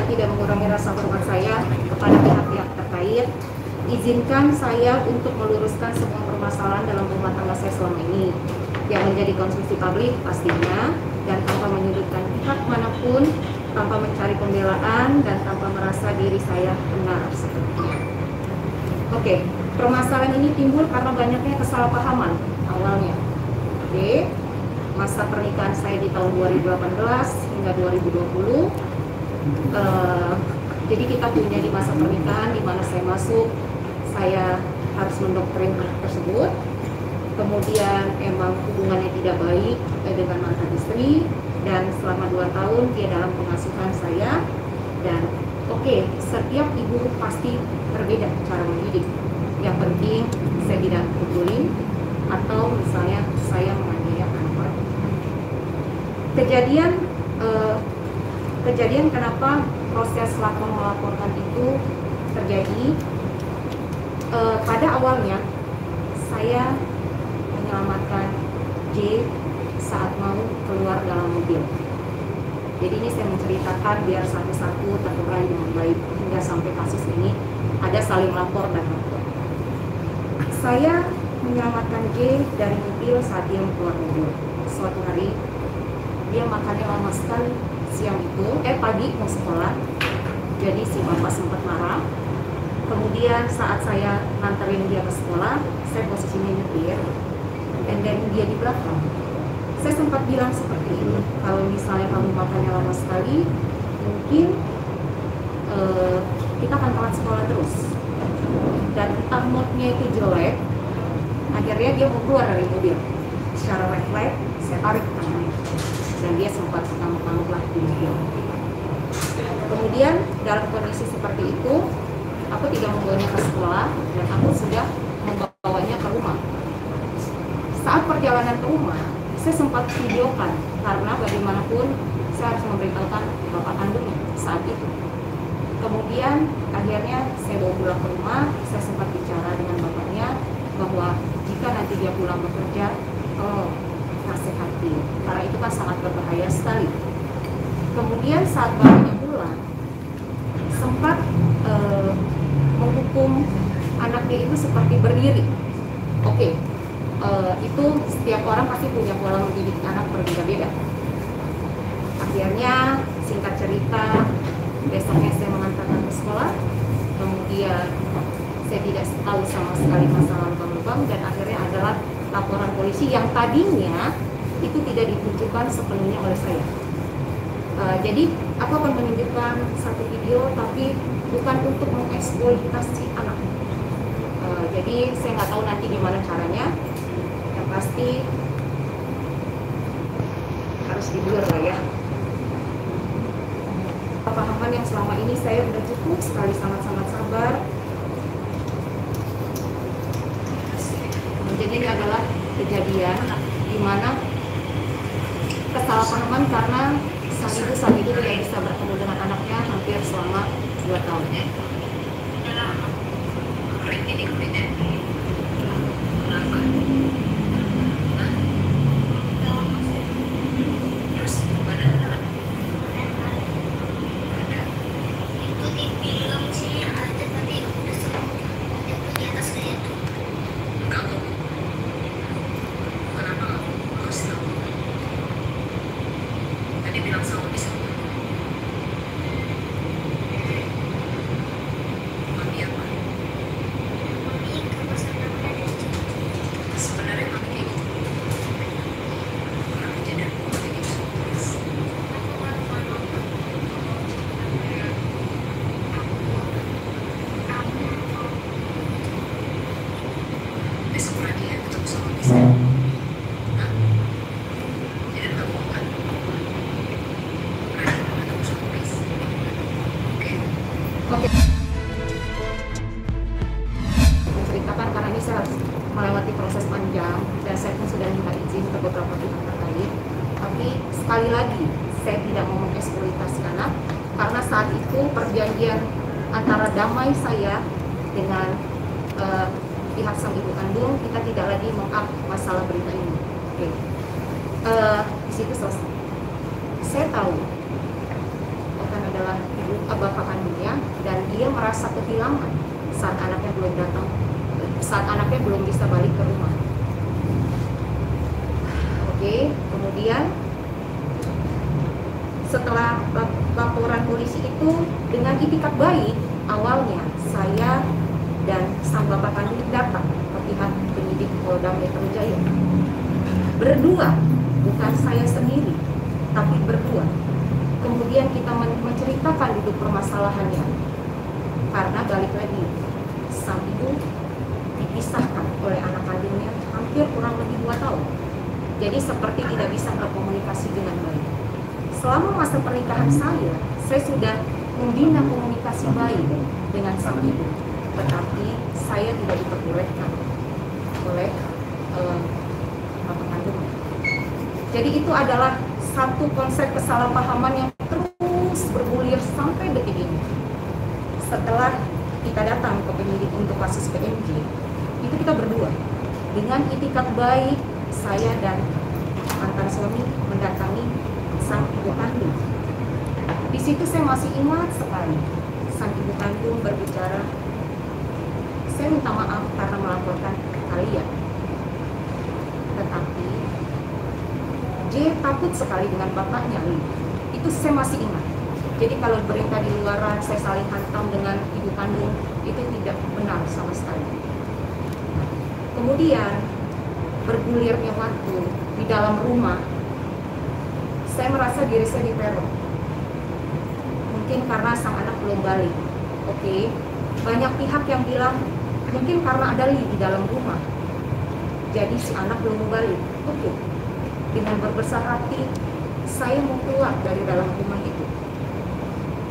tidak mengurangi rasa hormat saya kepada pihak-pihak terkait, izinkan saya untuk meluruskan semua permasalahan dalam rumah tangga saya selama ini yang menjadi konsumsi publik pastinya, dan tanpa menyudutkan pihak manapun, tanpa mencari pembelaan, dan tanpa merasa diri saya benar sepenuhnya. Oke, permasalahan ini timbul karena banyaknya kesalahpahaman awalnya. Oke, masa pernikahan saya di tahun 2018 hingga 2020. Jadi kita punya di masa pernikahan di mana saya masuk, saya harus mendoktrin anak tersebut. Kemudian emang hubungannya tidak baik dengan mantan istri, dan selama 2 tahun dia dalam pengasuhan saya. Dan oke, setiap ibu pasti berbeda cara mendidik. Yang penting saya tidak peduli atau misalnya saya menganiaya anak. Kejadian kenapa proses lapor melaporkan itu terjadi, pada awalnya saya menyelamatkan J saat mau keluar dalam mobil. Jadi ini saya menceritakan biar satu-satu terurai dengan baik hingga sampai kasus ini ada saling lapor dan lapor. Saya menyelamatkan J dari mobil saat dia keluar mobil. Suatu hari dia makannya lama sekali siang itu, pagi mau sekolah. Jadi si bapak sempat marah. Kemudian saat saya nganterin dia ke sekolah, saya posisinya nyetir, and then dia di belakang. Saya sempat bilang seperti ini, kalau misalnya kamu makannya lama sekali, mungkin kita akan telat sekolah terus. Dan entah moodnya itu jelek, akhirnya dia mau keluar dari mobil. Secara refleks, saya tarik tangannya, dan dia sempat ngamuk-ngamuk lah di mobil. Kemudian dalam kondisi seperti itu, aku tidak membawanya ke sekolah, dan aku sudah membawanya ke rumah. Saat perjalanan ke rumah, saya sempat videokan, karena bagaimanapun saya harus memberitahukan bapak kandungnya saat itu. Kemudian akhirnya saya bawa pulang ke rumah, saya sempat bicara dengan bapaknya bahwa jika nanti dia pulang bekerja, tolong nasihati, karena itu kan sangat berbahaya sekali. Kemudian saat bapaknya pulang, sempat menghukum anaknya itu seperti berdiri. Oke, itu setiap orang pasti punya pola mendidik anak berbeda-beda. Akhirnya singkat cerita, besoknya saya mengantarkan ke sekolah. Kemudian saya tidak tahu sama sekali masalah lubang-lubang, dan akhirnya adalah laporan polisi yang tadinya itu tidak ditunjukkan sepenuhnya oleh saya. Jadi aku akan menunjukkan satu video, tapi bukan untuk mengeksploitasi anak. Jadi saya nggak tahu nanti gimana caranya. Yang pasti harus diblur lah ya. Pemahaman yang selama ini saya sudah cukup sekali, sangat-sangat sabar. Jadi ini adalah kejadian di mana kesalahpahaman karena sang ibu tidak bisa bertemu dengan anaknya hampir selama 2 tahun. Menceritakan karena ini saya harus melewati proses panjang dan saya pun sudah minta izin ke beberapa pihak terkait. Tapi sekali lagi saya tidak mau mengeksploitasi anak, karena saat itu perjanjian antara damai saya dengan pihak sang ibu kandung, kita tidak lagi meng-up masalah berita ini. Oke. Di situ selesai. Saya tahu akan ada adalah bapak kandungnya, dan dia merasa kehilangan saat anaknya belum bisa balik ke rumah. Oke, kemudian setelah laporan polisi itu, dengan itikat baik, awalnya saya dan sang bapak kandung datang ke pihak penyidik Polda Metro Jaya. Berdua, bukan saya sendiri, tapi berdua. Kemudian kita menceritakan duduk permasalahannya. Karena balik lagi, sang ibu dipisahkan oleh anak kandungnya hampir kurang lebih 2 tahun. Jadi seperti tidak bisa berkomunikasi dengan baik. Selama masa pernikahan saya sudah membina komunikasi baik dengan sang ibu, tetapi saya tidak diperbolehkan oleh bapak kandungnya. Jadi itu adalah satu konsep kesalahpahaman yang terus bergulir sampai detik ini. Setelah kita datang ke penyidik untuk kasus PMJ, itu kita berdua dengan itikat baik, saya dan mantan suami mendatangi sang ibu kandung. Di situ saya masih ingat sekali, sang ibu kandung berbicara, saya minta maaf karena melaporkan kalian, tetapi J takut sekali dengan bapaknya. Itu saya masih ingat. Jadi kalau berita di luaran saya saling hantam dengan ibu kandung, itu tidak benar sama sekali. Kemudian bergulirnya waktu di dalam rumah, saya merasa diri saya diteror. Mungkin karena sang anak belum balik. Oke, banyak pihak yang bilang mungkin karena ada Li di dalam rumah, jadi si anak belum balik. Oke, dengan berbesar hati saya mau keluar dari dalam rumah itu.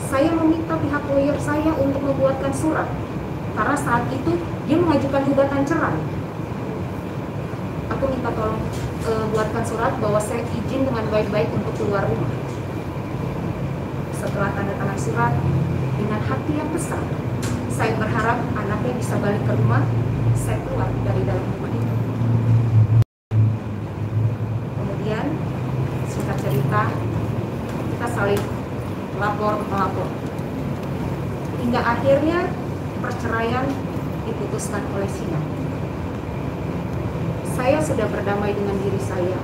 Saya meminta pihak lawyer saya untuk membuatkan surat, karena saat itu dia mengajukan gugatan cerai. Aku minta tolong buatkan surat bahwa saya izin dengan baik-baik untuk keluar rumah. Setelah tanda tangan surat, dengan hati yang besar, saya berharap anaknya bisa balik ke rumah. Saya keluar dari dalam rumah itu. Kemudian singkat cerita, kita saling melapor, hingga akhirnya perceraian diputuskan oleh sidang. Saya sudah berdamai dengan diri saya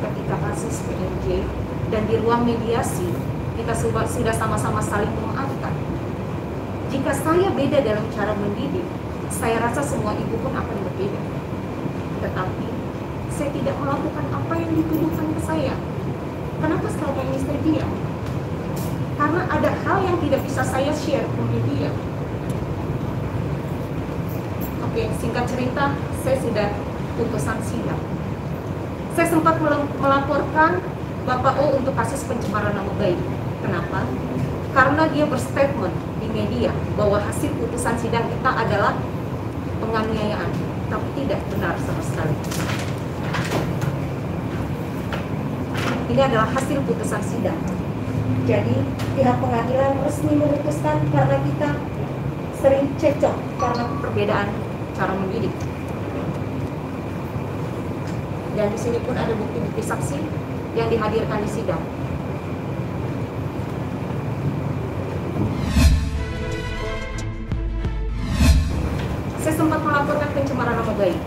ketika kasus PMJ, dan di ruang mediasi kita sudah sama-sama saling memaafkan. Jika saya beda dalam cara mendidik, saya rasa semua ibu pun akan berbeda. Tetapi saya tidak melakukan apa yang dituduhkan ke saya. Kenapa selama ini saya diam? Karena ada hal yang tidak bisa saya share ke media. Oke, singkat cerita, saya sudah putusan sidang. Saya sempat melaporkan Bapak O untuk kasus pencemaran nama baik. Kenapa? Karena dia berstatement di media bahwa hasil putusan sidang kita adalah penganiayaan, tapi tidak benar sama sekali. Ini adalah hasil putusan sidang. Jadi pihak pengadilan resmi memutuskan karena kita sering cekcok karena perbedaan cara mendidik. Dan di sini pun ada bukti-bukti saksi yang dihadirkan di sidang. Saya sempat melaporkan pencemaran nama baik.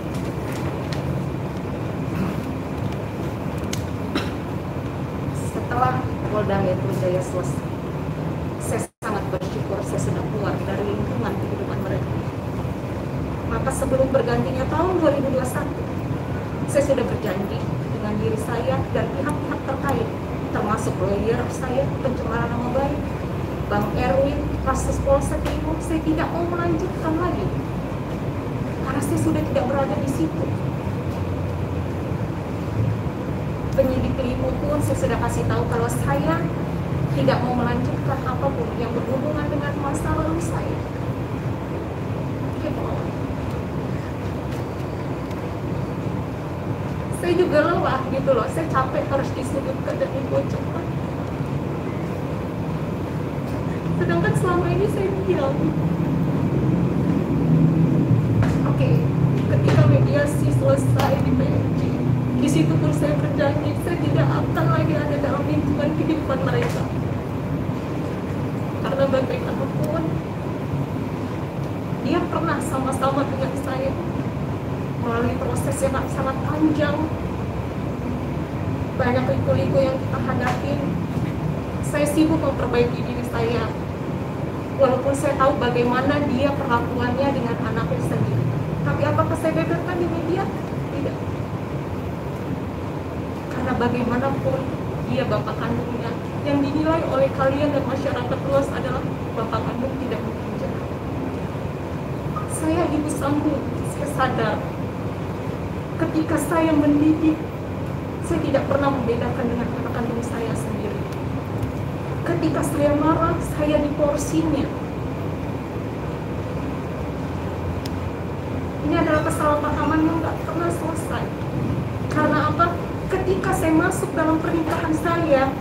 Setelah Polda Metro Jaya selesai, saya sangat bersyukur saya sudah keluar dari lingkungan kehidupan mereka. Maka sebelum bergantinya tahun 2021, saya sudah berjanji dengan diri saya dan pihak-pihak terkait, termasuk lawyer saya, pencemaran nama baik, Bang Erwin, kasus Polsek Limo, saya tidak mau melanjutkan lagi. Karena saya sudah tidak berada di situ. Penyidik Limo pun saya sudah kasih tahu kalau saya tidak mau melanjutkan apapun yang berhubungan dengan masa lalu saya. Saya juga lelah gitu loh, saya capek harus disudutkan dan dibocokkan. Sedangkan selama ini saya diam. Oke, ketika mediasi selesai di PMJ, di situ pun saya berjanji saya tidak akan lagi ada dalam lingkungan kehidupan mereka. karena bagaimanapun dia pernah sama-sama dengan saya melalui proses yang sangat panjang, banyak liku-liku yang kita hadapi. Saya sibuk memperbaiki diri saya, walaupun saya tahu bagaimana dia perlakuannya dengan anaknya sendiri. Tapi apakah saya beberkan di media? Tidak. Karena bagaimanapun dia bapak kandungnya, yang dinilai oleh kalian dan masyarakat luas adalah bapak kandung tidak mungkin jahat. Saya ibu sambung, saya sadar ketika saya mendidik, saya tidak pernah membedakan dengan anak kandung saya sendiri. Ketika saya marah, saya diporsinya. Ini adalah kesalahpahaman yang gak pernah selesai. Karena apa? Ketika saya masuk dalam pernikahan saya,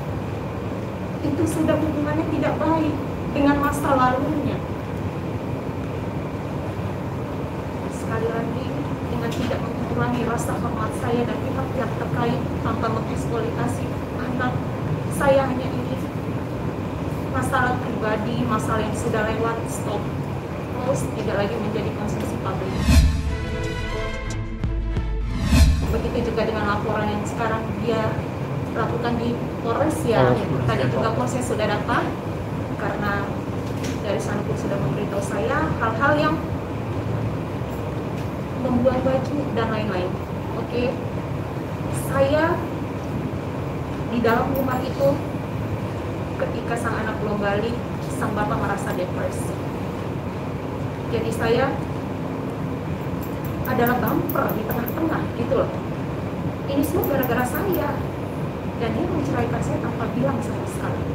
itu sudah hubungannya tidak baik dengan masa lalunya. Sekali lagi, dengan tidak mengurangi rasa hormat saya dan pihak-pihak terkait tanpa mengeksploitasi anak, saya hanya ingin masalah pribadi, masalah yang sudah lewat, stop. Terus tidak lagi menjadi konsumsi publik. Begitu juga dengan laporan yang sekarang dia lakukan di Polres ya. Tadi juga Polres sudah dapat, karena dari sana pun sudah memberitahu saya hal-hal yang membuang baju dan lain-lain. Oke, saya di dalam rumah itu ketika sang anak belum balik, sang bapak merasa depresi. Jadi saya adalah bumper di tengah-tengah gitu loh. Ini semua gara-gara saya. Dan dia menceraikan saya tanpa bilang sama sekali.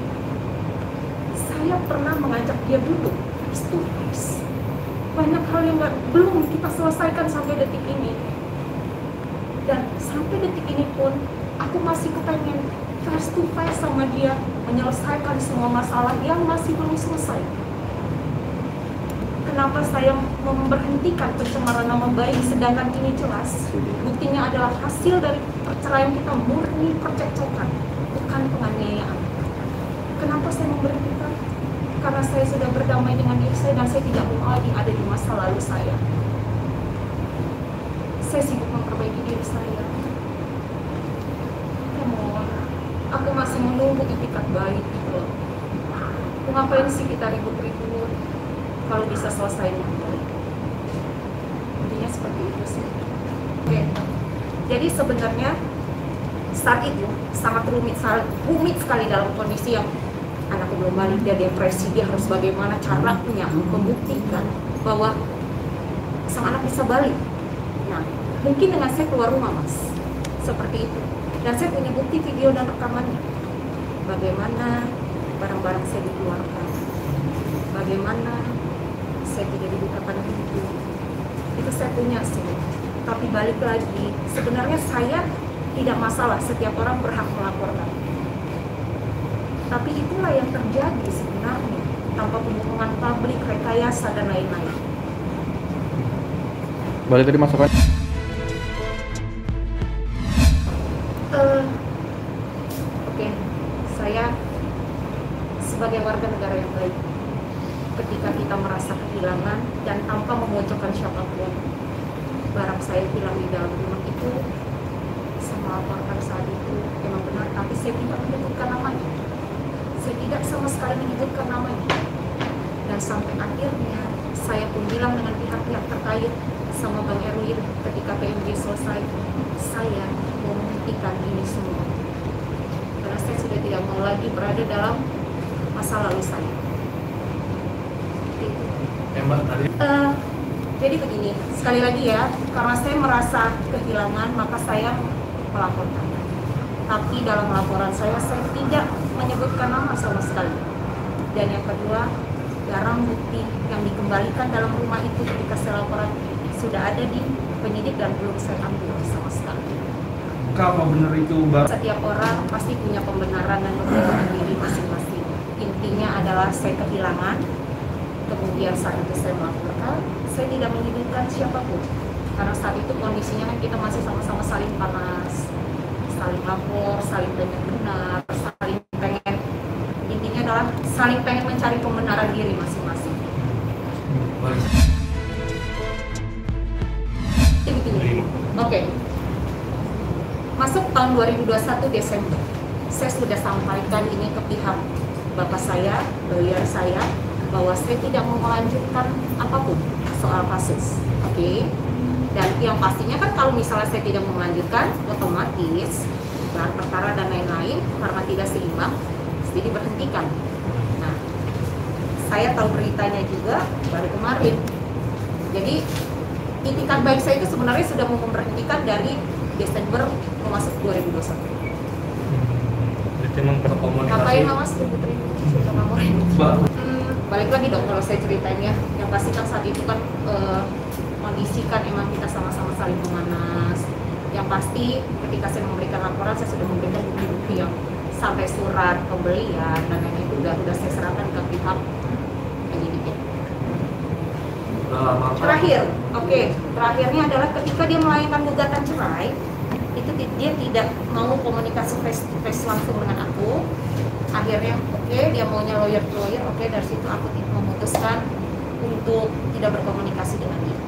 Saya pernah mengajak dia duduk face to face. Banyak hal yang belum kita selesaikan sampai detik ini. Dan sampai detik ini pun aku masih kepengen face to face sama dia, menyelesaikan semua masalah yang masih belum selesai. Kenapa saya memberhentikan pencemaran nama baik, sedangkan ini jelas buktinya adalah hasil dari perceraian kita murni percekcokan, bukan penganiayaan. Kenapa saya memberhentikan? Karena saya sudah berdamai dengan diri saya dan saya tidak mau lagi ada di masa lalu saya. Saya sibuk memperbaiki diri saya. Aku masih menunggu itikat baik gitu. Ngapain sih kita ribut-ribut kalau bisa selesai dengan baik? Intinya seperti itu sih. Oke. Jadi sebenarnya saat itu sangat rumit sekali dalam kondisi yang anakku belum balik, dia depresi, dia harus bagaimana caranya membuktikan bahwa sang anak bisa balik. Nah, mungkin dengan saya keluar rumah mas, seperti itu. Dan saya punya bukti video dan rekamannya. Bagaimana barang-barang saya dikeluarkan, bagaimana saya tidak dibukakan pintu. Itu saya punya sih. Tapi balik lagi, sebenarnya saya tidak masalah, setiap orang berhak melaporkan. Tapi itulah yang terjadi sebenarnya, tanpa pembohongan publik, rekayasa, dan lain-lain. Balik tadi masukan. Oke, saya sebagai warga negara yang baik, ketika kita merasa kehilangan dan tanpa memojokkan siapapun, barang saya hilang di dalam rumah itu, saya melaporkan saat itu memang benar, tapi saya tidak menyebutkan namanya. Saya tidak sama sekali menyebutkan namanya. Dan sampai akhirnya saya pun bilang dengan pihak-pihak terkait sama Bang Erwin ketika PMJ selesai, saya mau menghentikan ini semua. Karena saya sudah tidak mau lagi berada dalam masa lalu saya. Jadi begini, sekali lagi ya, karena saya merasa kehilangan, maka saya melaporkan. Tapi dalam laporan saya tidak menyebutkan nama sama sekali. Dan yang kedua, barang bukti yang dikembalikan dalam rumah itu ketika saya laporan sudah ada di penyidik dan belum saya ambil sama sekali. Kalau benar itu setiap orang pasti punya pembenaran dan pembenaran diri masing-masing. Intinya adalah saya kehilangan, kemudian saat itu saya melaporkan, saya tidak menyebutkan siapapun. Karena saat itu kondisinya kan kita masih sama-sama saling panas, saling lapor, saling pengen benar, saling pengen. Intinya adalah saling pengen mencari pembenaran diri masing-masing. Oke. Masuk tahun 2021 Desember, saya sudah sampaikan ini ke pihak bapak saya, lawyer saya, bahwa saya tidak mau melanjutkan apapun soal kasus. Oke. Dan yang pastinya kan kalau misalnya saya tidak mau melanjutkan, otomatis gelar perkara dan lain-lain karena tidak seimbang, jadi diberhentikan. Nah, saya tahu beritanya juga baru kemarin. Jadi itikat baik saya itu sebenarnya sudah mau memberhentikan dari Desember masuk 2021. Jadi memang berkomunikasi. Ngapain Mas Putri? Sudah ngamorin. Balik lagi dong kalau saya ceritain ya. Yang pasti kan saat itu kan kondisi kan emang kita sama-sama saling memanas. Yang pasti ketika saya memberikan laporan, saya sudah memberikan bukti-bukti yang sampai surat pembelian dan lain-lain itu udah saya serahkan ke pihak penyidik. Terakhir, terakhirnya adalah ketika dia melayangkan gugatan cerai, itu dia tidak mau komunikasi face to face langsung dengan aku. Akhirnya dia maunya lawyer to lawyer. Dari situ aku memutuskan untuk tidak berkomunikasi dengan dia.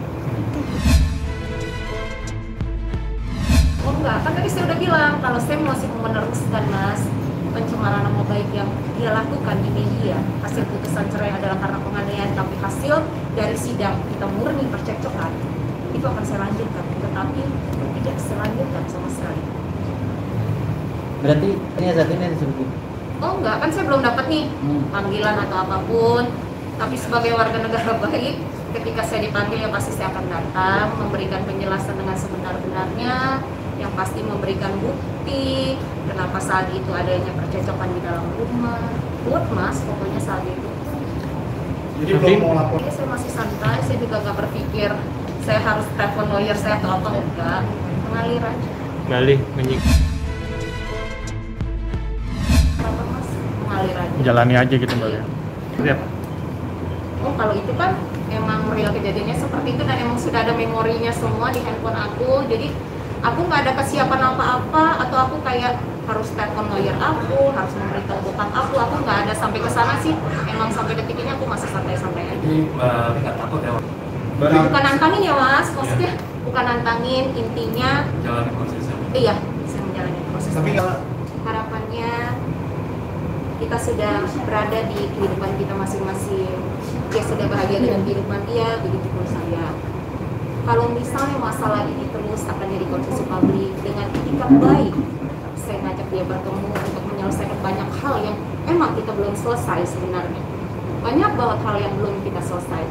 Oh enggak, kan tadi saya udah bilang kalau saya masih mau meneruskan Mas pencemaran nama baik yang dia lakukan di media. Hasil putusan cerai adalah karena penganiayaan, tapi hasil dari sidang kita murni percekcokan, itu akan saya lanjutkan, tetapi tidak saya lanjutkan sama sekali. Berarti ini saat ini disebut? Oh enggak, kan saya belum dapat nih panggilan atau apapun. Tapi sebagai warga negara baik, ketika saya dipanggil ya pasti saya akan datang, memberikan penjelasan dengan sebenar-benarnya, yang pasti memberikan bukti kenapa saat itu adanya percecokan di dalam rumah. Good Mas, pokoknya saat itu. Jadi belum mau lapor. Saya masih santai, saya juga nggak berpikir saya harus telepon lawyer saya atau apa, enggak. Mengalir aja. Balik menyik. Apa Mas? Mengalir aja. Jalani aja gitu Mbak ya. Lihat. Oh kalau itu kan emang real kejadiannya seperti itu dan emang sudah ada memorinya semua di handphone aku. Jadi aku nggak ada kesiapan apa-apa atau aku kayak harus telepon lawyer aku, harus memberitahu bokap aku nggak ada sampai ke sana sih. Emang sampai detik ini aku masih santai-santai aja. Jadi nggak takut ya? Bukan nantangin ya Mas, maksudnya bukan nantangin, intinya Jalani prosesnya. iya, saya menjalani proses. Tapi Harapannya kita sudah berada di kehidupan kita masing-masing. Dia sudah bahagia dengan kehidupan dia, begitu pun saya. Kalau misalnya masalah ini terus akan jadi konsumsi publik dengan itikat baik, saya ngajak dia bertemu untuk menyelesaikan banyak hal yang emang kita belum selesai sebenarnya. Banyak banget hal yang belum kita selesai.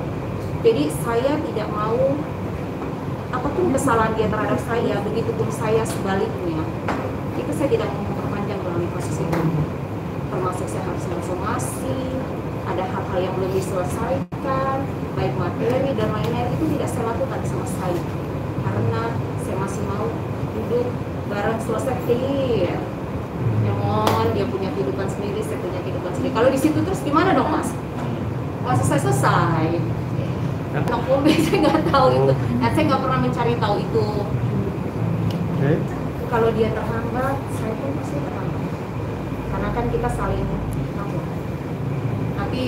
Jadi saya tidak mau apapun kesalahan dia terhadap saya, begitu pun saya sebaliknya. Itu saya tidak mau memperpanjang melalui proses itu. Termasuk saya harus mensomasi, ada hal-hal yang belum diselesaikan, baik materi dan lain-lain, itu tidak saya lakukan sama sekali karena saya masih mau duduk bareng selesai clear. Mohon dia punya kehidupan sendiri, saya punya kehidupan sendiri. Kalau di situ terus gimana dong Mas? Kalau selesai. Anak mobil saya nggak tahu itu, dan saya nggak pernah mencari tahu itu. Kalau dia terhambat, saya pun pasti terhambat. Karena kan kita saling mampu. Tapi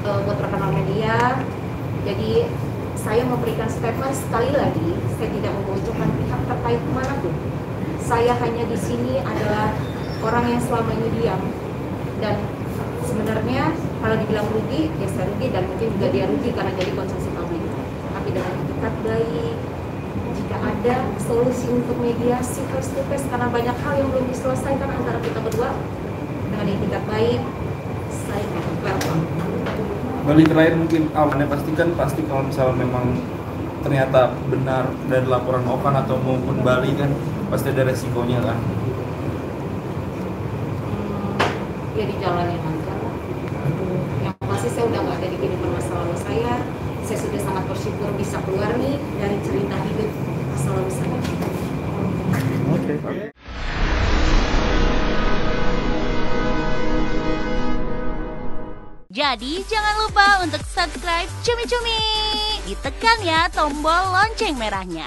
buat rekan media, jadi saya memberikan statement sekali lagi, saya tidak memojokkan pihak terkait manapun. Saya hanya di sini adalah orang yang selama ini diam, dan sebenarnya kalau dibilang rugi, ya saya rugi dan mungkin juga dia rugi karena jadi konsumsi publik. Tapi dengan itikat baik, jika ada solusi untuk mediasi face to face karena banyak hal yang belum diselesaikan antara kita berdua, dengan itikat baik, saya akan welcome. Balik terakhir mungkin amannya pasti kalau misalnya memang ternyata benar dari laporan Okan atau maupun Bali kan pasti ada resikonya kan. Ya dijalanin aja lah. Yang pasti saya udah nggak ada di kehidupan masa lalu saya sudah sangat bersyukur bisa keluar nih dari cerita hidup masa lalu saya. Oke. Jadi jangan lupa untuk subscribe Cumi Cumi. Ditekan ya tombol lonceng merahnya.